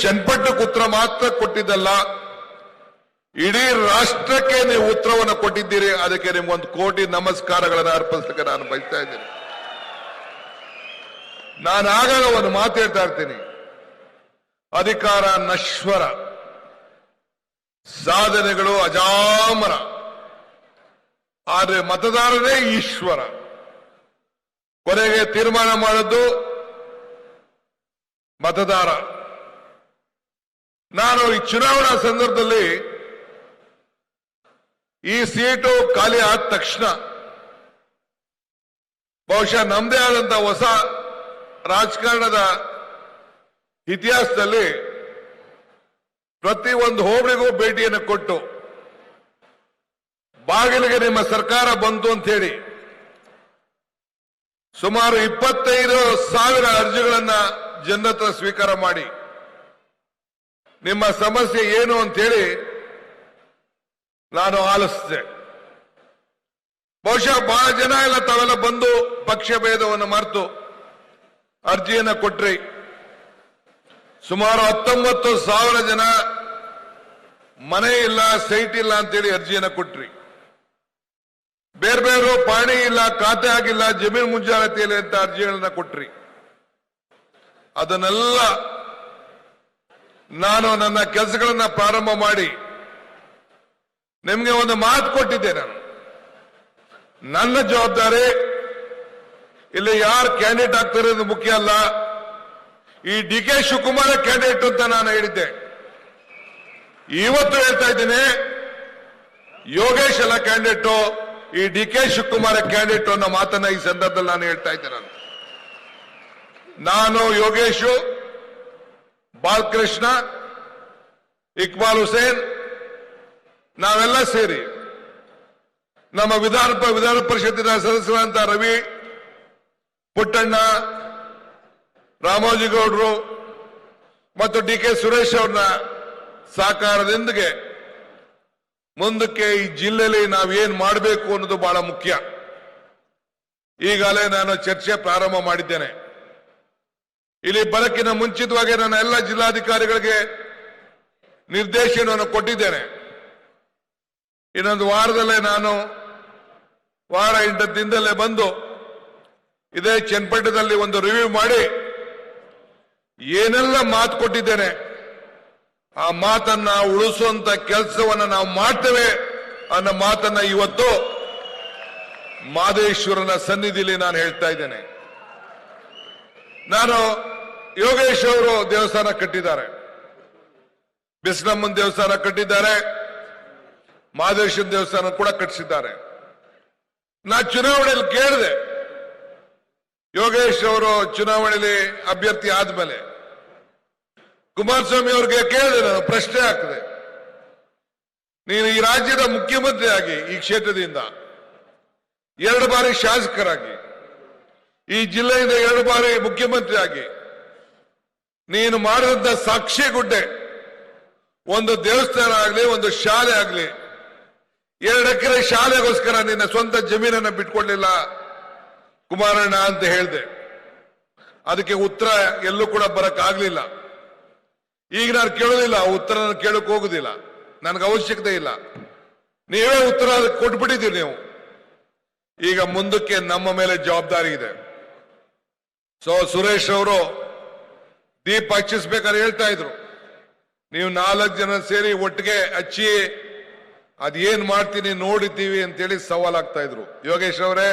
ಚನ್ನಪಟ್ಟಣಕ್ಕೆ ಉತ್ತರ ಮಾತ್ರ ಕೊಟ್ಟಿದ್ದಲ್ಲ, ಇಡೀ ರಾಷ್ಟ್ರಕ್ಕೆ ನೀವು ಉತ್ತರವನ್ನು ಕೊಟ್ಟಿದ್ದೀರಿ. ಅದಕ್ಕೆ ನಿಮ್ಗೊಂದು ಕೋಟಿ ನಮಸ್ಕಾರಗಳನ್ನು ಅರ್ಪಿಸಲಿಕ್ಕೆ ನಾನು ಬಯಸ್ತಾ ಇದ್ದೀನಿ. ನಾನು ಆಗಾಗ ಒಂದು ಮಾತು ಹೇಳ್ತಾ ಇರ್ತೀನಿ, ಅಧಿಕಾರ ನಶ್ವರ, ಸಾಧನೆಗಳು ಅಜಾಮರ, ಆದರೆ ಮತದಾರರೇ ಈಶ್ವರ. ಕೊನೆಗೆ ತೀರ್ಮಾನ ಮಾಡೋದು ಮತದಾರ. ನಾನು ಈ ಚುನಾವಣಾ ಸಂದರ್ಭದಲ್ಲಿ ಈ ಸೀಟು ಖಾಲಿ ಆದ ತಕ್ಷಣ ಬಹುಶಃ ನಮ್ಮದೇ ಆದಂತಹ ಹೊಸ ರಾಜಕಾರಣದ ಇತಿಹಾಸದಲ್ಲಿ ಪ್ರತಿ ಒಂದು ಹೋಬಳಿಗೂ ಭೇಟಿಯನ್ನು ಕೊಟ್ಟು ಬಾಗಿಲಿಗೆ ನಿಮ್ಮ ಸರ್ಕಾರ ಬಂತು ಅಂತ ಹೇಳಿ ಸುಮಾರು 25,000 ಅರ್ಜಿಗಳನ್ನ ಜನರ ಹತ್ರ ಸ್ವೀಕಾರ ಮಾಡಿ ನಿಮ್ಮ ಸಮಸ್ಯೆ ಏನು ಅಂತ ಹೇಳಿ ನಾನು ಆಲಿಸಿದೆ. ಬಹುಶಃ ಬಹಳ ಜನ ಎಲ್ಲ ತಾವೆಲ್ಲ ಬಂದು ಪಕ್ಷ ಭೇದವನ್ನು ಮರೆತು ಅರ್ಜಿಯನ್ನ ಕೊಟ್ರಿ. ಸುಮಾರು 19,000 ಜನ ಮನೆ ಇಲ್ಲ, ಸೈಟ್ ಇಲ್ಲ ಅಂತೇಳಿ ಅರ್ಜಿಯನ್ನ ಕೊಟ್ರಿ. ಬೇರೆ ಬೇರೆ ಪಾಣಿ ಇಲ್ಲ, ಖಾತೆ ಆಗಿಲ್ಲ, ಜಮೀನು ಮುಂಜಾಗ್ರತೆಯಲ್ಲಿ ಅಂತ ಅರ್ಜಿಗಳನ್ನ ಕೊಟ್ರಿ. ಅದನ್ನೆಲ್ಲ ನಾನು ನನ್ನ ಕೆಲಸಗಳನ್ನ ಪ್ರಾರಂಭ ಮಾಡಿ ನಿಮ್ಗೆ ಒಂದು ಮಾತು ಕೊಟ್ಟಿದ್ದೆ. ನನ್ನ ಜವಾಬ್ದಾರಿ ಇಲ್ಲಿ ಯಾರು ಕ್ಯಾಂಡಿಡೇಟ್ ಆಗ್ತಾರೆ ಅದು ಮುಖ್ಯ ಅಲ್ಲ. ಈ DK ಶಿವಕುಮಾರ ಕ್ಯಾಂಡಿಡೇಟ್ ಅಂತ ನಾನು ಹೇಳಿದ್ದೆ. ಇವತ್ತು ಹೇಳ್ತಾ ಇದ್ದೀನಿ, ಯೋಗೇಶ್ ಅಲ್ಲ ಕ್ಯಾಂಡಿಡೇಟು, ಈ DK ಶಿವಕುಮಾರ ಕ್ಯಾಂಡಿಡೇಟ್ ಅನ್ನೋ ಮಾತನ್ನ ಈ ಸಂದರ್ಭದಲ್ಲಿ ನಾನು ಹೇಳ್ತಾ ಇದ್ದೇನೆ. ನಾನು ಯೋಗೇಶು, ಬಾಲಕೃಷ್ಣ, ಇಕ್ಬಾಲ್ ಹುಸೇನ್ ನಾವೆಲ್ಲ ಸೇರಿ ನಮ್ಮ ವಿಧಾನ ಪರಿಷತ್ತಿನ ಸದಸ್ಯರಾದಂತಹ ರವಿ, ಪುಟ್ಟಣ್ಣ, ರಾಮೋಜಿಗೌಡರು ಮತ್ತು DK ಸುರೇಶ್ ಅವ್ರನ್ನ ಸಹಕಾರದೊಂದಿಗೆ ಮುಂದಕ್ಕೆ ಈ ಜಿಲ್ಲೆಯಲ್ಲಿ ನಾವೇನ್ ಮಾಡಬೇಕು ಅನ್ನೋದು ಬಹಳ ಮುಖ್ಯ. ಈಗಾಗಲೇ ನಾನು ಚರ್ಚೆ ಪ್ರಾರಂಭ ಮಾಡಿದ್ದೇನೆ. ಇಲ್ಲಿ ಬರಕ್ಕಿನ ಮುಂಚಿತವಾಗಿ ನನ್ನ ಎಲ್ಲ ಜಿಲ್ಲಾಧಿಕಾರಿಗಳಿಗೆ ನಿರ್ದೇಶನವನ್ನು ಕೊಟ್ಟಿದ್ದೇನೆ. ಇನ್ನೊಂದು ವಾರದಲ್ಲೇ ನಾನು ವಾರ 8 ದಿನದಲ್ಲೇ ಬಂದು ಇದೇ ಚನ್ನಪಟ್ಟಣದಲ್ಲಿ ಒಂದು ರಿವ್ಯೂ ಮಾಡಿ ಏನೆಲ್ಲ ಮಾತು ಕೊಟ್ಟಿದ್ದೇನೆ ಆ ಮಾತನ್ನ ಉಳಿಸುವಂತ ಕೆಲಸವನ್ನ ನಾವು ಮಾಡ್ತೇವೆ ಅನ್ನೋ ಮಾತನ್ನ ಇವತ್ತು ಮಾದೇಶ್ವರನ ಸನ್ನಿಧಿಯಲ್ಲಿ ನಾನು ಹೇಳ್ತಾ ಇದ್ದೇನೆ. ನಾನು ಯೋಗೇಶ್ ಅವರು ದೇವಸ್ಥಾನ ಕಟ್ಟಿದ್ದಾರೆ, ಬಿಸ್ಲಮ್ಮನ ದೇವಸ್ಥಾನ ಕಟ್ಟಿದ್ದಾರೆ, ಮಾದೇಶ್ವರ ದೇವಸ್ಥಾನ ಕೂಡ ಕಟ್ಟಿಸಿದ್ದಾರೆ. ನಾ ಚುನಾವಣೆಯಲ್ಲಿ ಕೇಳಿದೆ, ಯೋಗೇಶ್ ಅವರು ಚುನಾವಣೆಯಲ್ಲಿ ಅಭ್ಯರ್ಥಿ ಆದ್ಮೇಲೆ ಕುಮಾರಸ್ವಾಮಿ ಅವ್ರಿಗೆ ಕೇಳಿದೆ, ನಾನು ಪ್ರಶ್ನೆ ಹಾಕಿದೆ, ನೀನು ಈ ರಾಜ್ಯದ ಮುಖ್ಯಮಂತ್ರಿ ಆಗಿ ಈ ಕ್ಷೇತ್ರದಿಂದ 2 ಬಾರಿ ಶಾಸಕರಾಗಿ ಈ ಜಿಲ್ಲೆಯಿಂದ 2 ಬಾರಿ ಮುಖ್ಯಮಂತ್ರಿ ಆಗಿ ನೀನು ಮಾಡಿದಂತ ಸಾಕ್ಷಿ ಗುಡ್ಡೆ, ಒಂದು ದೇವಸ್ಥಾನ ಆಗಲಿ, ಒಂದು ಶಾಲೆ ಆಗಲಿ, 2 ಎಕರೆ ಶಾಲೆಗೋಸ್ಕರ ನಿನ್ನ ಸ್ವಂತ ಜಮೀನನ್ನ ಬಿಟ್ಕೊಡ್ಲಿಲ್ಲ ಕುಮಾರಣ್ಣ ಅಂತ ಹೇಳಿದೆ. ಅದಕ್ಕೆ ಉತ್ತರ ಎಲ್ಲೂ ಕೂಡ ಬರಕ್ಕಾಗ್ಲಿಲ್ಲ. ಈಗ ನಾನು ಕೇಳೋದಿಲ್ಲ, ಉತ್ತರ ಕೇಳಕ್ ಹೋಗುದಿಲ್ಲ, ನನಗೆ ಅವಶ್ಯಕತೆ ಇಲ್ಲ. ನೀವೇ ಉತ್ತರ ಕೊಟ್ಬಿಟ್ಟಿದ್ದೀರಿ ನೀವು. ಈಗ ಮುಂದಕ್ಕೆ ನಮ್ಮ ಮೇಲೆ ಜವಾಬ್ದಾರಿ ಇದೆ. ಸುರೇಶ್ ಅವರು ದೀಪ ಹಚ್ಚಿಸ್ಬೇಕಾದ್ರೆ ಹೇಳ್ತಾ ಇದ್ರು, ನೀವು 4 ಜನ ಸೇರಿ ಒಟ್ಟಿಗೆ ಹಚ್ಚಿ ಅದೇನ್ ಮಾಡ್ತೀನಿ ನೋಡಿದ್ದೀವಿ ಅಂತೇಳಿ ಸವಾಲಾಗ್ತಾ ಇದ್ರು. ಯೋಗೇಶ್ ಅವರೇ,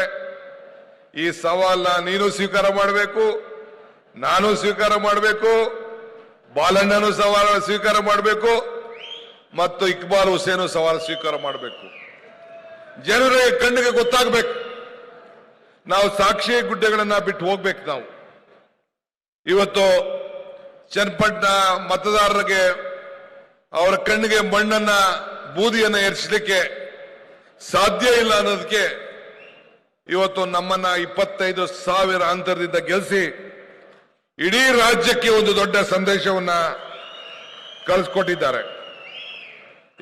ಈ ಸವಾಲ್ನ ನೀನು ಸ್ವೀಕಾರ ಮಾಡಬೇಕು, ನಾನು ಸ್ವೀಕಾರ ಮಾಡಬೇಕು, ಬಾಲಣ್ಣನು ಸವಾಲ ಸ್ವೀಕಾರ ಮಾಡಬೇಕು ಮತ್ತು ಇಕ್ಬಾಲ್ ಹುಸೇನು ಸವಾಲು ಸ್ವೀಕಾರ ಮಾಡಬೇಕು. ಜನರಿಗೆ ಕಣ್ಣಿಗೆ ಗೊತ್ತಾಗಬೇಕು, ನಾವು ಸಾಕ್ಷಿ ಗುಡ್ಡೆಗಳನ್ನ ಬಿಟ್ಟು ಹೋಗ್ಬೇಕು. ನಾವು ಇವತ್ತು ಚನ್ನಪಟ್ಟಣ ಮತದಾರರಿಗೆ ಅವರ ಕಣ್ಣಿಗೆ ಮಣ್ಣನ್ನ ಬೂದಿಯನ್ನ ಏರಿಸಲಿಕ್ಕೆ ಸಾಧ್ಯ ಇಲ್ಲ ಅನ್ನೋದಕ್ಕೆ ಇವತ್ತು ನಮ್ಮನ್ನ 25,000 ಅಂತರದಿಂದ ಗೆಲ್ಲಿಸಿ ಇಡೀ ರಾಜ್ಯಕ್ಕೆ ಒಂದು ದೊಡ್ಡ ಸಂದೇಶವನ್ನ ಕಳಿಸ್ಕೊಟ್ಟಿದ್ದಾರೆ.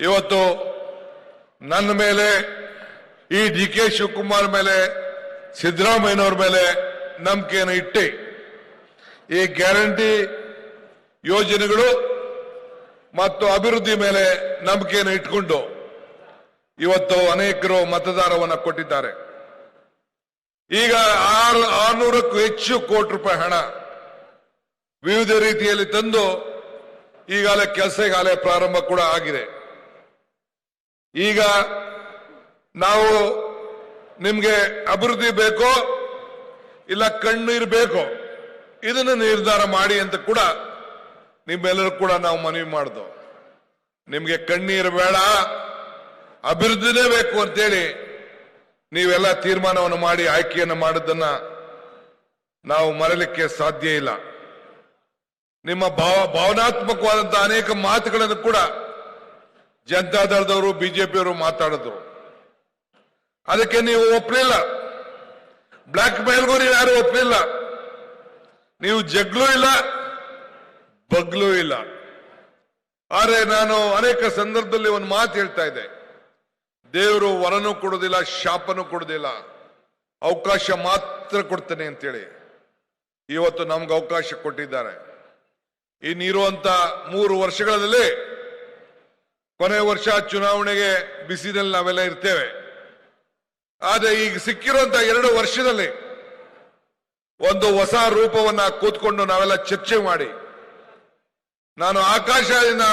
ಇವತ್ತು ನನ್ನ ಮೇಲೆ, ಈ DK ಶಿವಕುಮಾರ್ ಮೇಲೆ, ಸಿದ್ದರಾಮಯ್ಯನವ್ರ ಮೇಲೆ ನಂಬಿಕೆಯನ್ನು ಇಟ್ಟು ಈ ಗ್ಯಾರಂಟಿ ಯೋಜನೆಗಳು ಮತ್ತು ಅಭಿವೃದ್ಧಿ ಮೇಲೆ ನಂಬಿಕೆಯನ್ನು ಇಟ್ಕೊಂಡು ಇವತ್ತು ಅನೇಕರು ಮತದಾರವನ್ನು ಕೊಟ್ಟಿದ್ದಾರೆ. ಈಗ 600ಕ್ಕೂ ಹೆಚ್ಚು ಕೋಟಿ ರೂಪಾಯಿ ಹಣ ವಿವಿಧ ರೀತಿಯಲ್ಲಿ ತಂದು ಈಗಾಗಲೇ ಕೆಲಸ ಪ್ರಾರಂಭ ಕೂಡ ಆಗಿದೆ. ಈಗ ನಾವು ನಿಮ್ಗೆ ಅಭಿವೃದ್ಧಿ ಬೇಕೋ ಇಲ್ಲ ಕಣ್ಣೀರು ಬೇಕೋ ಇದನ್ನು ನಿರ್ಧಾರ ಮಾಡಿ ಅಂತ ಕೂಡ ನಿಮ್ಮೆಲ್ಲರೂ ಕೂಡ ನಾವು ಮನವಿ ಮಾಡಿದ್ವು. ನಿಮ್ಗೆ ಕಣ್ಣೀರು ಬೇಡ, ಅಭಿವೃದ್ಧಿನೇ ಬೇಕು ಅಂತೇಳಿ ನೀವೆಲ್ಲ ತೀರ್ಮಾನವನ್ನು ಮಾಡಿ ಆಯ್ಕೆಯನ್ನು ಮಾಡಿದ್ದನ್ನ ನಾವು ಮರೆಯಲಿಕ್ಕೆ ಸಾಧ್ಯ ಇಲ್ಲ. ನಿಮ್ಮ ಭಾವನಾತ್ಮಕವಾದಂತಹ ಅನೇಕ ಮಾತುಗಳನ್ನು ಕೂಡ ಜನತಾದಳದವರು ಬಿಜೆಪಿಯವರು ಮಾತಾಡಿದ್ರು. ಅದಕ್ಕೆ ನೀವು ಒಪ್ಪಲಿಲ್ಲ. ಬ್ಲಾಕ್ ಮೇಲ್ಗೂ ನೀವು ಯಾರು ಒಪ್ಪಲಿಲ್ಲ. ನೀವು ಜಗ್ಲೂ ಇಲ್ಲ, ಬಗ್ಲೂ ಇಲ್ಲ. ಆದರೆ ನಾನು ಅನೇಕ ಸಂದರ್ಭದಲ್ಲಿ ಒಂದು ಮಾತು ಹೇಳ್ತಾ ಇದ್ದೆ, ದೇವರು ವರನೂ ಕೊಡೋದಿಲ್ಲ, ಶಾಪನೂ ಕೊಡೋದಿಲ್ಲ, ಅವಕಾಶ ಮಾತ್ರ ಕೊಡ್ತಾನೆ ಅಂತೇಳಿ. ಇವತ್ತು ನಮ್ಗೆ ಅವಕಾಶ ಕೊಟ್ಟಿದ್ದಾರೆ. ಇನ್ನಿರುವಂತ 3 ವರ್ಷಗಳಲ್ಲಿ ಕೊನೆ ವರ್ಷ ಚುನಾವಣೆಗೆ ಬಿಸಿನಲ್ಲಿ ನಾವೆಲ್ಲ ಇರ್ತೇವೆ. ಆದರೆ ಈಗ ಸಿಕ್ಕಿರುವಂತ 2 ವರ್ಷದಲ್ಲಿ ಒಂದು ಹೊಸ ರೂಪವನ್ನ ಕೂತ್ಕೊಂಡು ನಾವೆಲ್ಲ ಚರ್ಚೆ ಮಾಡಿ, ನಾನು ಆಕಾಶದಿಂದ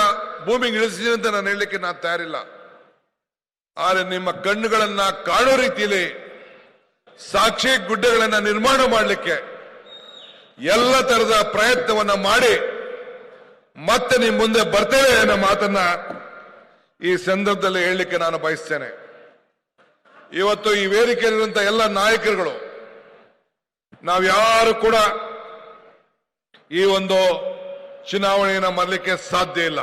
ಭೂಮಿಗೆ ಇಳಿಸಿದೆ ಅಂತ ನಾನು ಹೇಳಲಿಕ್ಕೆ ನಾನು ತಯಾರಿಲ್ಲ. ಆದರೆ ನಿಮ್ಮ ಕಣ್ಣುಗಳನ್ನ ಕಾಣೋ ರೀತಿಯಲ್ಲಿ ಸಾಕ್ಷಿ ಗುಡ್ಡೆಗಳನ್ನ ನಿರ್ಮಾಣ ಮಾಡಲಿಕ್ಕೆ ಎಲ್ಲ ತರದ ಪ್ರಯತ್ನವನ್ನ ಮಾಡಿ ಮತ್ತೆ ನಿಮ್ಮ ಮುಂದೆ ಬರ್ತೇವೆ ಅನ್ನೋ ಮಾತನ್ನ ಈ ಸಂದರ್ಭದಲ್ಲಿ ಹೇಳಲಿಕ್ಕೆ ನಾನು ಬಯಸ್ತೇನೆ. ಇವತ್ತು ಈ ವೇದಿಕೆಯಲ್ಲಿರುವಂತಹ ಎಲ್ಲ ನಾಯಕರುಗಳು ನಾವ್ಯಾರು ಕೂಡ ಈ ಒಂದು ಚುನಾವಣೆಯನ್ನು ಮರಲಿಕ್ಕೆ ಸಾಧ್ಯ ಇಲ್ಲ.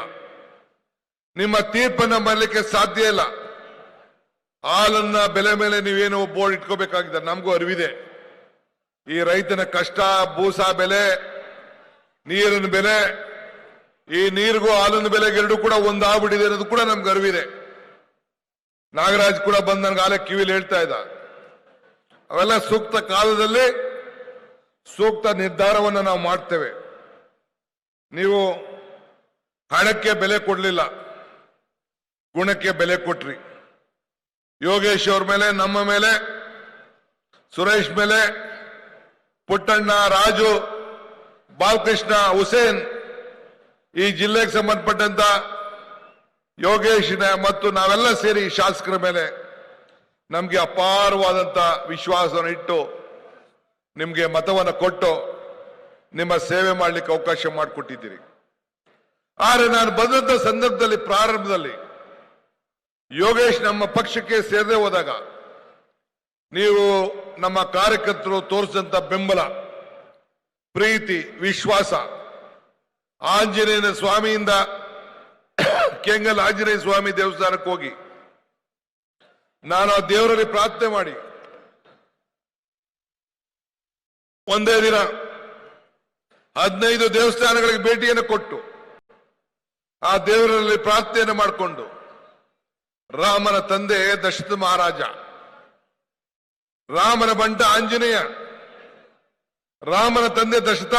ನಿಮ್ಮ ತೀರ್ಪನ್ನು ಮರಲಿಕ್ಕೆ ಸಾಧ್ಯ ಇಲ್ಲ. ಹಾಲನ್ನ ಬೆಲೆ ಮೇಲೆ ನೀವೇನು ಬೋರ್ಡ್ ಇಟ್ಕೋಬೇಕಾಗಿದೆ. ನಮಗೂ ಅರಿವಿದೆ ಈ ರೈತನ ಕಷ್ಟ, ಬೂಸ ಬೆಲೆ, ನೀರಿನ ಬೆಲೆ, ಈ ನೀರಿಗೂ ಹಾಲಿನ ಬೆಲೆಗೆ ಎರಡೂ ಕೂಡ ಒಂದಾಗ್ಬಿಟ್ಟಿದೆ ಅನ್ನೋದು ಕೂಡ ನಮ್ಗೆ ಅರಿವಿದೆ. ನಾಗರಾಜ್ ಕೂಡ ಬಂದು ನನಗೆ ಆಲೆ ಕಿವಿಲಿ ಹೇಳ್ತಾ ಇದ್ದ. ಅವೆಲ್ಲ ಸೂಕ್ತ ಕಾಲದಲ್ಲಿ ಸೂಕ್ತ ನಿರ್ಧಾರವನ್ನು ನಾವು ಮಾಡ್ತೇವೆ. ನೀವು ಹಣಕ್ಕೆ ಬೆಲೆ ಕೊಡಲಿಲ್ಲ, ಗುಣಕ್ಕೆ ಬೆಲೆ ಕೊಟ್ರಿ. ಯೋಗೇಶ್ ಅವ್ರ ಮೇಲೆ, ನಮ್ಮ ಮೇಲೆ, ಸುರೇಶ್ ಮೇಲೆ, ಪುಟ್ಟಣ್ಣ, ರಾಜು, ಬಾಲಕೃಷ್ಣ, ಹುಸೇನ್, ಈ ಜಿಲ್ಲೆಗೆ ಸಂಬಂಧಪಟ್ಟಂತ ಯೋಗೇಶ್ನ ಮತ್ತು ನಾವೆಲ್ಲ ಸೇರಿ ಶಾಸಕರ ಮೇಲೆ ನಮಗೆ ಅಪಾರವಾದಂತ ವಿಶ್ವಾಸವನ್ನು ಇಟ್ಟು ನಿಮಗೆ ಮತವನ್ನು ಕೊಟ್ಟು ನಿಮ್ಮ ಸೇವೆ ಮಾಡಲಿಕ್ಕೆ ಅವಕಾಶ ಮಾಡಿಕೊಟ್ಟಿದ್ದೀರಿ. ಆದರೆ ನಾನು ಬಂದಂತ ಸಂದರ್ಭದಲ್ಲಿ ಪ್ರಾರಂಭದಲ್ಲಿ ಯೋಗೇಶ್ ನಮ್ಮ ಪಕ್ಷಕ್ಕೆ ಸೇರದೆ ಹೋದಾಗ ನೀವು ನಮ್ಮ ಕಾರ್ಯಕರ್ತರು ತೋರಿಸಿದಂತ ಬೆಂಬಲ, ಪ್ರೀತಿ, ವಿಶ್ವಾಸ, ಆಂಜನೇಯನ ಸ್ವಾಮಿಯಿಂದ ಕೆಂಗಲ್ ಆಂಜನೇಯ ಸ್ವಾಮಿ ದೇವಸ್ಥಾನಕ್ಕೆ ಹೋಗಿ ನಾನು ಆ ದೇವರಲ್ಲಿ ಪ್ರಾರ್ಥನೆ ಮಾಡಿ ಒಂದೇ ದಿನ 15 ದೇವಸ್ಥಾನಗಳಿಗೆ ಭೇಟಿಯನ್ನು ಕೊಟ್ಟು ಆ ದೇವರಲ್ಲಿ ಪ್ರಾರ್ಥನೆಯನ್ನು ಮಾಡಿಕೊಂಡು ರಾಮನ ತಂದೆ ದಶರಥ ಮಹಾರಾಜ, ರಾಮನ ಬಂಟ ಆಂಜನೇಯ, ರಾಮನ ತಂದೆ ದಶರಥ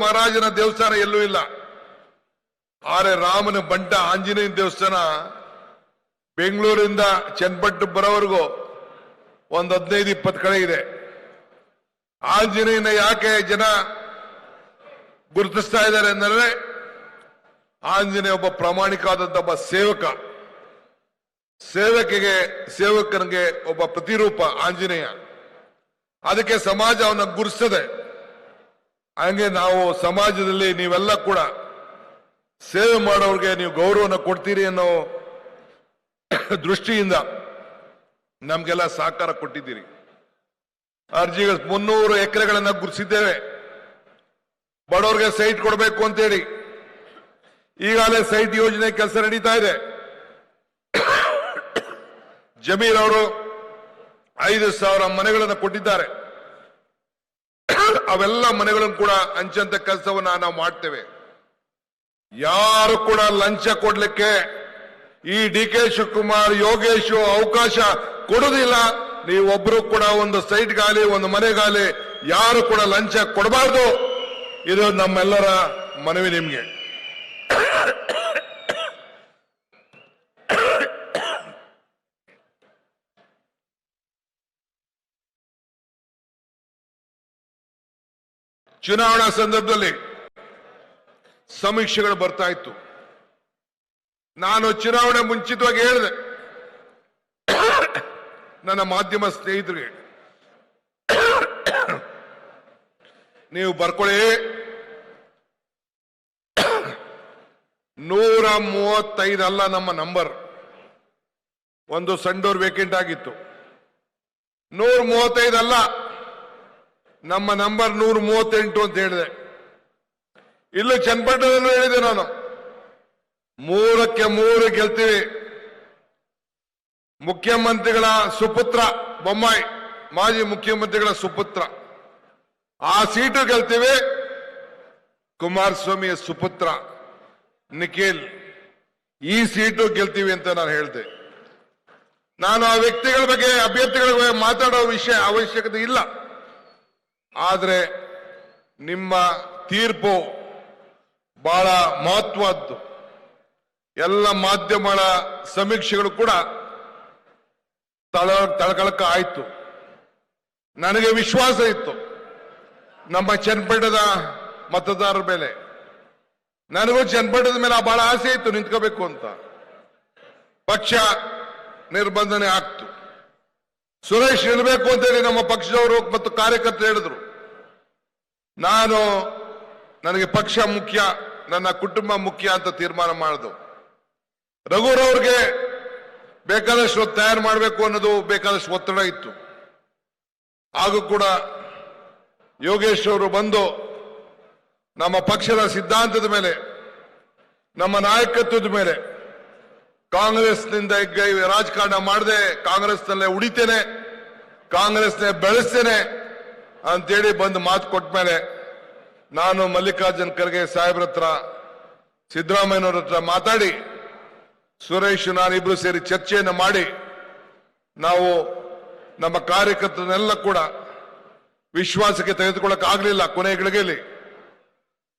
ಮಹಾರಾಜನ ದೇವಸ್ಥಾನ ಎಲ್ಲೂ ಇಲ್ಲ. ಆದರೆ ರಾಮನ ಬಂಟ ಆಂಜನೇಯ ದೇವಸ್ಥಾನ ಬೆಂಗಳೂರಿಂದ ಚನ್ನಪಟ್ಟಣ ಬರೋವರೆಗೂ ಒಂದು 15-20 ಕಡೆ ಇದೆ. ಆಂಜನೇಯನ ಯಾಕೆ ಜನ ಗುರುತಿಸ್ತಾ ಇದ್ದಾರೆ ಅಂದರೆ ಆಂಜನೇಯ ಒಬ್ಬ ಪ್ರಾಮಾಣಿಕವಾದಂತ ಒಬ್ಬ ಸೇವಕನಿಗೆ ಒಬ್ಬ ಪ್ರತಿರೂಪ ಆಂಜನೇಯ. ಅದಕ್ಕೆ ಸಮಾಜ ಅವನ್ನ ಗುರುತಿಸದೆ. ಹಂಗೆ ನಾವು ಸಮಾಜದಲ್ಲಿ ನೀವೆಲ್ಲ ಕೂಡ ಸೇವೆ ಮಾಡೋರಿಗೆ ನೀವು ಗೌರವನ ಕೊಡ್ತೀರಿ ಅನ್ನೋ ದೃಷ್ಟಿಯಿಂದ ನಮ್ಗೆಲ್ಲ ಸಹಕಾರ ಕೊಟ್ಟಿದ್ದೀರಿ. ಅರ್ಜಿಗಳು 300 ಎಕರೆಗಳನ್ನ ಗುರುತಿಸಿದ್ದೇವೆ. ಬಡವರಿಗೆ ಸೈಟ್ ಕೊಡಬೇಕು ಅಂತೇಳಿ ಈಗಾಗಲೇ ಸೈಟ್ ಯೋಜನೆ ಕೆಲಸ ನಡೀತಾ ಇದೆ. ಜಮೀರ್ ಅವರು 5,000 ಮನೆಗಳನ್ನು ಕೊಟ್ಟಿದ್ದಾರೆ. ಅವೆಲ್ಲ ಮನೆಗಳನ್ನು ಕೂಡ ಹಂಚಂತ ಕೆಲಸವನ್ನ ನಾವು ಮಾಡ್ತೇವೆ. ಯಾರು ಕೂಡ ಲಂಚ ಕೊಡ್ಲಿಕ್ಕೆ ಈ ಡಿ.ಕೆ. ಶಿವಕುಮಾರ್, ಯೋಗೇಶ್ ಅವಕಾಶ ಕೊಡುವುದಿಲ್ಲ. ನೀವೊಬ್ರು ಕೂಡ ಒಂದು ಸೈಟ್ಗಾಲಿ, ಒಂದು ಮನೆಗಾಲಿ ಯಾರು ಕೂಡ ಲಂಚ ಕೊಡಬಾರ್ದು. ಇದು ನಮ್ಮೆಲ್ಲರ ಮನವಿ ನಿಮ್ಗೆ. ಚುನಾವಣಾ ಸಂದರ್ಭದಲ್ಲಿ ಸಮೀಕ್ಷೆಗಳು ಬರ್ತಾ ಇತ್ತು. ನಾನು ಚುನಾವಣೆ ಮುಂಚಿತವಾಗಿ ಹೇಳಿದೆ ನನ್ನ ಮಾಧ್ಯಮ ಸ್ನೇಹಿತರಿಗೆ, ನೀವು ಬರ್ಕೊಳ್ಳಿ, 135 ಅಲ್ಲ ನಮ್ಮ ನಂಬರ್. ಒಂದು ಸಂಡೂರ್ ವೇಕೆಂಟ್ ಆಗಿತ್ತು. 135 ಅಲ್ಲ, ನಮ್ಮ ನಂಬರ್ 138 ಅಂತ ಹೇಳಿದೆ. ಇಲ್ಲೂ ಚನ್ನಪಟ್ಟಣದಲ್ಲೂ ಹೇಳಿದೆ ನಾನು, 3ಕ್ಕೆ 3 ಗೆಲ್ತೀವಿ. ಮುಖ್ಯಮಂತ್ರಿಗಳ ಸುಪುತ್ರ ಬೊಮ್ಮಾಯಿ, ಮಾಜಿ ಮುಖ್ಯಮಂತ್ರಿಗಳ ಸುಪುತ್ರ, ಆ ಸೀಟು ಗೆಲ್ತೀವಿ. ಕುಮಾರಸ್ವಾಮಿಯ ಸುಪುತ್ರ ನಿಖಿಲ್, ಈ ಸೀಟು ಗೆಲ್ತೀವಿ ಅಂತ ನಾನು ಹೇಳಿದೆ. ನಾನು ಆ ವ್ಯಕ್ತಿಗಳ ಬಗ್ಗೆ, ಅಭ್ಯರ್ಥಿಗಳ ಬಗ್ಗೆ ಮಾತಾಡೋ ವಿಷಯ ಅವಶ್ಯಕತೆ ಇಲ್ಲ. ಆದರೆ ನಿಮ್ಮ ತೀರ್ಪು ಬಹಳ ಮಹತ್ವದ್ದು. ಎಲ್ಲ ಮಾಧ್ಯಮಗಳ ಸಮೀಕ್ಷೆಗಳು ಕೂಡ ತಳಕಳಕ ಆಯ್ತು. ನನಗೆ ವಿಶ್ವಾಸ ಇತ್ತು ನಮ್ಮ ಚನ್ನಪಟ್ಟಣದ ಮತದಾರರ ಮೇಲೆ. ನನಗೂ ಚನ್ನಪಟ್ಟಣದ ಮೇಲೆ ಬಹಳ ಆಸೆ ಇತ್ತು ನಿಂತ್ಕೋಬೇಕು ಅಂತ. ಪಕ್ಷ ನಿರ್ಬಂಧನೆ ಆಗ್ತು. ಸುರೇಶ್ ನಿಲ್ಬೇಕು ಅಂತೇಳಿ ನಮ್ಮ ಪಕ್ಷದವರು ಮತ್ತು ಕಾರ್ಯಕರ್ತರು ಹೇಳಿದ್ರು. ನನಗೆ ಪಕ್ಷ ಮುಖ್ಯ, ನನ್ನ ಕುಟುಂಬ ಮುಖ್ಯ ಅಂತ ತೀರ್ಮಾನ ಮಾಡಿದ್ರು. ರಘುರವ್ರಿಗೆ ಬೇಕಾದಷ್ಟು ತಯಾರು ಮಾಡಬೇಕು ಅನ್ನೋದು ಬೇಕಾದಷ್ಟು ಒತ್ತಡ ಇತ್ತು. ಹಾಗೂ ಕೂಡ ಯೋಗೇಶ್ ಅವರು ಬಂದು ನಮ್ಮ ಪಕ್ಷದ ಸಿದ್ಧಾಂತದ ಮೇಲೆ, ನಮ್ಮ ನಾಯಕತ್ವದ ಮೇಲೆ, ಕಾಂಗ್ರೆಸ್ನಿಂದ ರಾಜಕಾರಣ ಮಾಡದೆ ಕಾಂಗ್ರೆಸ್ನಲ್ಲೇ ಉಳಿತೇನೆ, ಕಾಂಗ್ರೆಸ್ನೇ ಬೆಳೆಸ್ತೇನೆ ಅಂತೇಳಿ ಬಂದು ಮಾತು ಕೊಟ್ಟ ಮೇಲೆ ನಾನು ಮಲ್ಲಿಕಾರ್ಜುನ್ ಖರ್ಗೆ ಸಾಹೇಬ್ರ ಹತ್ರ, ಸಿದ್ದರಾಮಯ್ಯನವ್ರ ಹತ್ರ ಮಾತಾಡಿ, ಸುರೇಶ್ ನಾನಿಬ್ರು ಸೇರಿ ಚರ್ಚೆಯನ್ನು ಮಾಡಿ ನಾವು ನಮ್ಮ ಕಾರ್ಯಕರ್ತರನ್ನೆಲ್ಲ ಕೂಡ ವಿಶ್ವಾಸಕ್ಕೆ ತೆಗೆದುಕೊಳ್ಳಕ್ಕೆ ಆಗಲಿಲ್ಲ ಕೊನೆ ಗಳಿಗೆಯಲ್ಲಿ.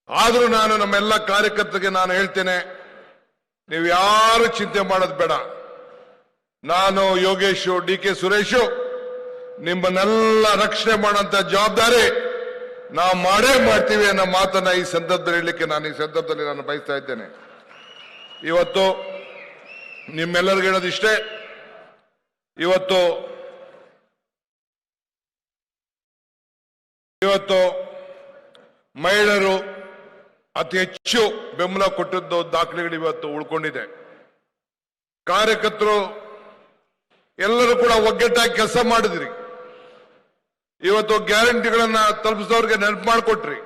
ಆದರೂ ನಾನು ನಮ್ಮೆಲ್ಲ ಕಾರ್ಯಕರ್ತರಿಗೆ ನಾನು ಹೇಳ್ತೇನೆ, ನೀವು ಯಾರು ಚಿಂತೆ ಮಾಡೋದು ಬೇಡ. ನಾನು ಯೋಗೇಶು, ಡಿ.ಕೆ. ಸುರೇಶು ನಿಮ್ಮನ್ನೆಲ್ಲ ರಕ್ಷಣೆ ಮಾಡುವಂತ ಜವಾಬ್ದಾರಿ ನಾವು ಮಾಡೇ ಮಾಡ್ತೀವಿ ಅನ್ನೋ ಮಾತನ್ನ ಈ ಸಂದರ್ಭದಲ್ಲಿ ಹೇಳಲಿಕ್ಕೆ ನಾನು ಬಯಸ್ತಾ ಇದ್ದೇನೆ. ಇವತ್ತು ನಿಮ್ಮೆಲ್ಲರಿಗೂ ಹೇಳೋದಿಷ್ಟೇ, ಇವತ್ತು ಮಹಿಳೆಯರು ಅತಿ ಹೆಚ್ಚು ಬೆಂಬಲ ಕೊಟ್ಟಿದ್ದು ದಾಖಲೆಗಳು ಇವತ್ತು ಉಳ್ಕೊಂಡಿದೆ. ಕಾರ್ಯಕರ್ತರು ಎಲ್ಲರೂ ಕೂಡ ಒಗ್ಗಟ್ಟಾಗಿ ಕೆಲಸ ಮಾಡಿದ್ರಿ. ಇವತ್ತು ಗ್ಯಾರಂಟಿಗಳನ್ನ ತಲುಪಿಸೋರಿಗೆ ನೆನಪು ಮಾಡಿಕೊಟ್ರಿ.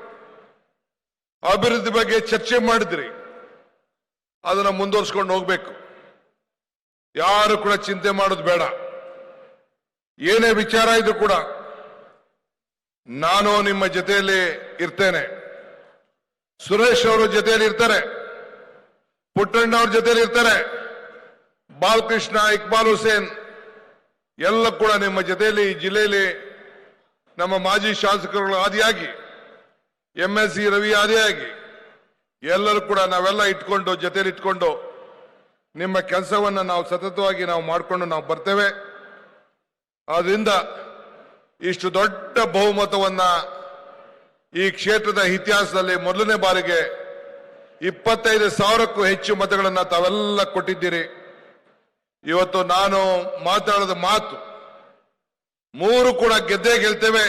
ಅಭಿವೃದ್ಧಿ ಬಗ್ಗೆ ಚರ್ಚೆ ಮಾಡಿದ್ರಿ. ಅದನ್ನ ಮುಂದುವರಿಸಿಕೊಂಡು ಹೋಗ್ಬೇಕು. ಯಾರು ಕೂಡ ಚಿಂತೆ ಮಾಡೋದು ಬೇಡ. ಏನೇ ವಿಚಾರ ಇದ್ರೂ ಕೂಡ ನಾನು ನಿಮ್ಮ ಜೊತೆಯಲ್ಲಿ ಇರ್ತೇನೆ. ಸುರೇಶ್ ಅವರ ಜೊತೆಯಲ್ಲಿ ಇರ್ತಾರೆ, ಪುಟ್ಟಣ್ಣ ಅವ್ರ ಜೊತೆಯಲ್ಲಿ ಇರ್ತಾರೆ, ಬಾಲಕೃಷ್ಣ, ಇಕ್ಬಾಲ್ ಹುಸೇನ್ ಎಲ್ಲ ಕೂಡ ನಿಮ್ಮ ಜೊತೆಯಲ್ಲಿ ಈ ಜಿಲ್ಲೆಯಲ್ಲಿ ನಮ್ಮ ಮಾಜಿ ಶಾಸಕರುಗಳು ಆದಿಯಾಗಿ, MSc ರವಿ ಆದಿಯಾಗಿ ಎಲ್ಲರೂ ಕೂಡ ನಾವೆಲ್ಲ ಇಟ್ಕೊಂಡು ಜೊತೆಯಲ್ಲಿ ಇಟ್ಕೊಂಡು ನಿಮ್ಮ ಕೆಲಸವನ್ನ ನಾವು ಸತತವಾಗಿ ನಾವು ಮಾಡಿಕೊಂಡು ನಾವು ಬರ್ತೇವೆ. ಆದ್ರಿಂದ ಇಷ್ಟು ದೊಡ್ಡ ಬಹುಮತವನ್ನ ಈ ಕ್ಷೇತ್ರದ ಇತಿಹಾಸದಲ್ಲಿ ಮೊದಲನೇ ಬಾರಿಗೆ 25,000ಕ್ಕೂ ಹೆಚ್ಚು ಮತಗಳನ್ನ ತಾವೆಲ್ಲ ಕೊಟ್ಟಿದ್ದೀರಿ. ಇವತ್ತು ನಾನು ಮಾತಾಡಿದ ಮಾತು 3 ಕೂಡ ಗೆದ್ದೇ ಗೆಲ್ತೇವೆ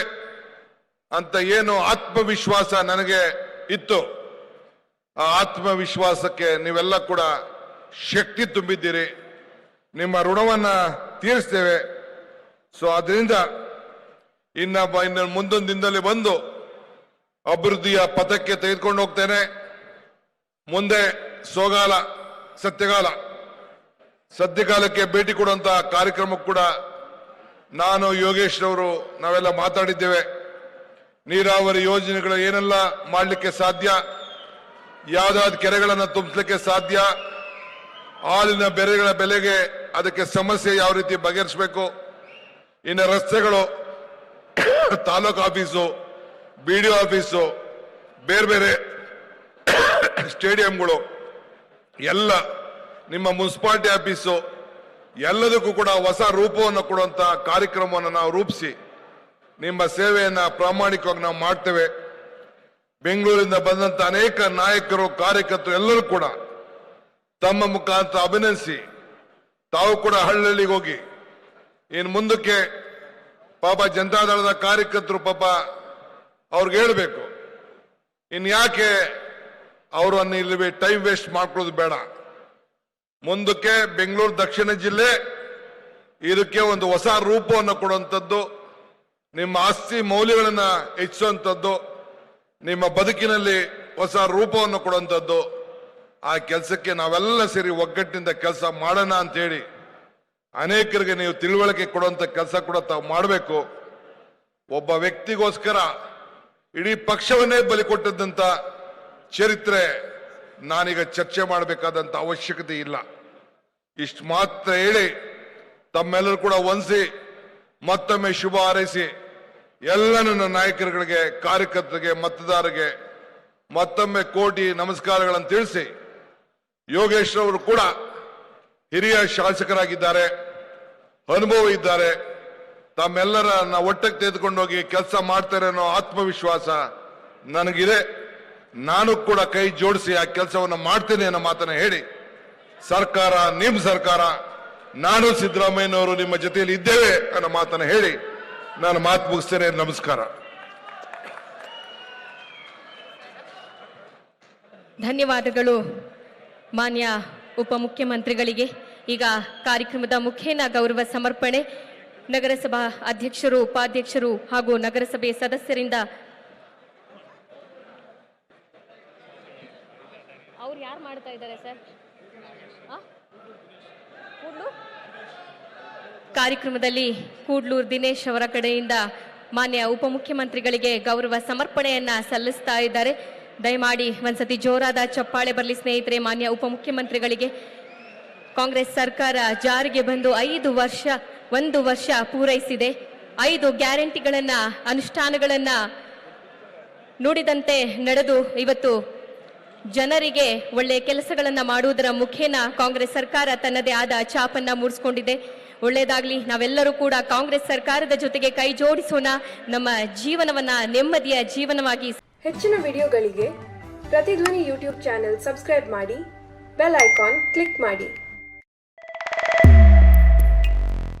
ಅಂತ ಏನು ಆತ್ಮವಿಶ್ವಾಸ ನನಗೆ ಇತ್ತು, ಆ ಆತ್ಮವಿಶ್ವಾಸಕ್ಕೆ ನೀವೆಲ್ಲ ಕೂಡ ಶಕ್ತಿ ತುಂಬಿದ್ದೀರಿ. ನಿಮ್ಮ ಋಣವನ್ನ ತೀರಿಸ್ತೇವೆ. ಸೊ ಅದರಿಂದ ಇನ್ನು ಮುಂದೊಂದು ದಿನದಲ್ಲಿ ಬಂದು ಅಭಿವೃದ್ಧಿಯ ಪಥಕ್ಕೆ ತೆಗೆದುಕೊಂಡು ಹೋಗ್ತೇನೆ. ಮುಂದೆ ಸೋಗಾಲ, ಸದ್ಯಕಾಲಕ್ಕೆ ಭೇಟಿ ಕೊಡುವಂತ ಕಾರ್ಯಕ್ರಮ ಕೂಡ ನಾನು ಯೋಗೇಶ್ ಅವರು ನಾವೆಲ್ಲ ಮಾತಾಡಿದ್ದೇವೆ. ನೀರಾವರಿ ಯೋಜನೆಗಳು ಏನೆಲ್ಲ ಮಾಡಲಿಕ್ಕೆ ಸಾಧ್ಯ, ಯಾವ್ದಾದ್ರು ಕೆರೆಗಳನ್ನು ತುಂಬಿಸಲಿಕ್ಕೆ ಸಾಧ್ಯ, ಹಾಲಿನ ಬೆಲೆಗೆ ಅದಕ್ಕೆ ಸಮಸ್ಯೆ ಯಾವ ರೀತಿ ಬಗೆಹರಿಸಬೇಕು, ಇನ್ನು ರಸ್ತೆಗಳು, ತಾಲೂಕು ಆಫೀಸು, BDO ಆಫೀಸು, ಬೇರೆ ಬೇರೆ ಸ್ಟೇಡಿಯಂಗಳು ಎಲ್ಲ, ನಿಮ್ಮ ಮುನ್ಸಿಪಾಲಿಟಿ ಆಫೀಸು ಎಲ್ಲದಕ್ಕೂ ಕೂಡ ಹೊಸ ರೂಪವನ್ನು ಕೊಡುವಂತ ಕಾರ್ಯಕ್ರಮವನ್ನು ನಾವು ರೂಪಿಸಿ ನಿಮ್ಮ ಸೇವೆಯನ್ನ ಪ್ರಾಮಾಣಿಕವಾಗಿ ನಾವು ಮಾಡ್ತೇವೆ. ಬೆಂಗಳೂರಿಂದ ಬಂದಂತ ಅನೇಕ ನಾಯಕರು ಕಾರ್ಯಕರ್ತರು ಎಲ್ಲರೂ ಕೂಡ ತಮ್ಮ ಮುಖಾಂತರ ಅಭಿನಂದಿಸಿ ತಾವು ಕೂಡ ಹಳ್ಳಿಗೆ ಹೋಗಿ ಇನ್ನು ಮುಂದಕ್ಕೆ ಪಾಪ ಜನತಾದಳದ ಕಾರ್ಯಕರ್ತರು ಪಾಪ ಅವ್ರಿಗೆ ಹೇಳ್ಬೇಕು, ಇನ್ಯಾಕೆ ಅವರನ್ನು ಇಲ್ಲಿ ಟೈಮ್ ವೇಸ್ಟ್ ಮಾಡ್ಕೊಳ್ಳೋದು ಬೇಡ. ಮುಂದಕ್ಕೆ ಬೆಂಗಳೂರು ದಕ್ಷಿಣ ಜಿಲ್ಲೆ ಇದಕ್ಕೆ ಒಂದು ಹೊಸ ರೂಪವನ್ನು ಕೊಡುವಂಥದ್ದು, ನಿಮ್ಮ ಆಸ್ತಿ ಮೌಲ್ಯಗಳನ್ನು ಹೆಚ್ಚಿಸುವಂಥದ್ದು, ನಿಮ್ಮ ಬದುಕಿನಲ್ಲಿ ಹೊಸ ರೂಪವನ್ನು ಕೊಡುವಂಥದ್ದು. ಆ ಕೆಲಸಕ್ಕೆ ನಾವೆಲ್ಲ ಸೇರಿ ಒಗ್ಗಟ್ಟಿನಿಂದ ಕೆಲಸ ಮಾಡೋಣ ಅಂತೇಳಿ ಅನೇಕರಿಗೆ ನೀವು ತಿಳುವಳಿಕೆ ಕೊಡುವಂಥ ಕೆಲಸ ಕೂಡ ತಾವು ಮಾಡಬೇಕು. ಒಬ್ಬ ವ್ಯಕ್ತಿಗೋಸ್ಕರ ಇಡೀ ಪಕ್ಷವನ್ನೇ ಬಲಿ ಕೊಟ್ಟದ್ದಂತ ಚರಿತ್ರೆ ನಾನೀಗ ಚರ್ಚೆ ಮಾಡಬೇಕಾದಂತ ಅವಶ್ಯಕತೆ ಇಲ್ಲ. ಇಷ್ಟು ಮಾತ್ರ ಹೇಳಿ ತಮ್ಮೆಲ್ಲರೂ ಕೂಡ ವಂದಿಸಿ ಮತ್ತೊಮ್ಮೆ ಶುಭ ಹಾರೈಸಿ ಎಲ್ಲ ನನ್ನ ನಾಯಕರುಗಳಿಗೆ, ಕಾರ್ಯಕರ್ತರಿಗೆ, ಮತದಾರರಿಗೆ ಮತ್ತೊಮ್ಮೆ ಕೋಟಿ ನಮಸ್ಕಾರಗಳನ್ನು ತಿಳಿಸಿ, ಯೋಗೇಶ್ ಅವರು ಕೂಡ ಹಿರಿಯ ಶಾಸಕರಾಗಿದ್ದಾರೆ, ಅನುಭವ ಇದ್ದಾರೆ, ತಮ್ಮೆಲ್ಲರನ್ನ ಒಟ್ಟಿಗೆ ತೆಗೆದುಕೊಂಡೋಗಿ ಕೆಲಸ ಮಾಡ್ತಾರೆ ಅನ್ನೋ ಆತ್ಮವಿಶ್ವಾಸ ನನಗಿದೆ. ನಾನು ಕೂಡ ಕೈ ಜೋಡಿಸಿ ಆ ಕೆಲಸವನ್ನು ಮಾಡ್ತೇನೆ ಅನ್ನೋ ಮಾತನ್ನ ಹೇಳಿ, ಸರ್ಕಾರ ನಿಮ್ಮ ಸರ್ಕಾರ, ನಾನು ಸಿದ್ದರಾಮಯ್ಯನವರು ನಿಮ್ಮ ಜೊತೆಯಲ್ಲಿ ಇದ್ದೇವೆ ಅನ್ನೋ ಮಾತನ್ನ ಹೇಳಿ ನಾನು ಮಾತು ಮುಗಿಸ್ತೇನೆ. ನಮಸ್ಕಾರ. ಧನ್ಯವಾದಗಳು ಮಾನ್ಯ ಉಪಮುಖ್ಯಮಂತ್ರಿಗಳಿಗೆ. ಈಗ ಕಾರ್ಯಕ್ರಮದ ಮುಖೇನ ಗೌರವ ಸಮರ್ಪಣೆ ನಗರಸಭಾ ಅಧ್ಯಕ್ಷರು, ಉಪಾಧ್ಯಕ್ಷರು ಹಾಗೂ ನಗರಸಭೆ ಸದಸ್ಯರಿಂದ. ಅವ್ರು ಯಾರು ಮಾಡ್ತಾ ಇದ್ದಾರೆ ಸರ್? ಕಾರ್ಯಕ್ರಮದಲ್ಲಿ ಕೂಡ್ಲೂರು ದಿನೇಶ್ ಅವರ ಕಡೆಯಿಂದ ಮಾನ್ಯ ಉಪಮುಖ್ಯಮಂತ್ರಿಗಳಿಗೆ ಗೌರವ ಸಮರ್ಪಣೆಯನ್ನ ಸಲ್ಲಿಸ್ತಾ ಇದ್ದಾರೆ. ದಯಮಾಡಿ ಒಂದ್ಸತಿ ಜೋರಾದ ಚಪ್ಪಾಳೆ ಬರಲಿ ಸ್ನೇಹಿತರೆ. ಮಾನ್ಯ ಉಪಮುಖ್ಯಮಂತ್ರಿಗಳಿಗೆ ಕಾಂಗ್ರೆಸ್ ಸರ್ಕಾರ ಜಾರಿಗೆ ಬಂದು 1 ವರ್ಷ ಪೂರೈಸಿದೆ. 5 ಗ್ಯಾರಂಟಿಗಳನ್ನ, ಅನುಷ್ಠಾನಗಳನ್ನ ನುಡಿದಂತೆ ನಡೆದು ಇವತ್ತು ಜನರಿಗೆ ಒಳ್ಳೆಯ ಕೆಲಸಗಳನ್ನ ಮಾಡುವುದರ ಮುಖೇನ ಕಾಂಗ್ರೆಸ್ ಸರ್ಕಾರ ತನ್ನದೇ ಆದ ಛಾಪನ್ನ ಮೂಡಿಸಿಕೊಂಡಿದೆ. ಒಳ್ಳೆಯದಾಗ್ಲಿ. ನಾವೆಲ್ಲರೂ ಕೂಡ ಕಾಂಗ್ರೆಸ್ ಸರ್ಕಾರದ ಜೊತೆಗೆ ಕೈ ಜೋಡಿಸೋಣ, ನಮ್ಮ ಜೀವನವನ್ನ ನೆಮ್ಮದಿಯ ಜೀವನವಾಗಿ. ಹೆಚ್ಚಿನ ವಿಡಿಯೋಗಳಿಗೆ ಪ್ರತಿಧ್ವನಿ ಯೂಟ್ಯೂಬ್ ಚಾನೆಲ್ ಸಬ್ಸ್ಕ್ರೈಬ್ ಮಾಡಿ, ಬೆಲ್ ಐಕಾನ್ ಕ್ಲಿಕ್ ಮಾಡಿ.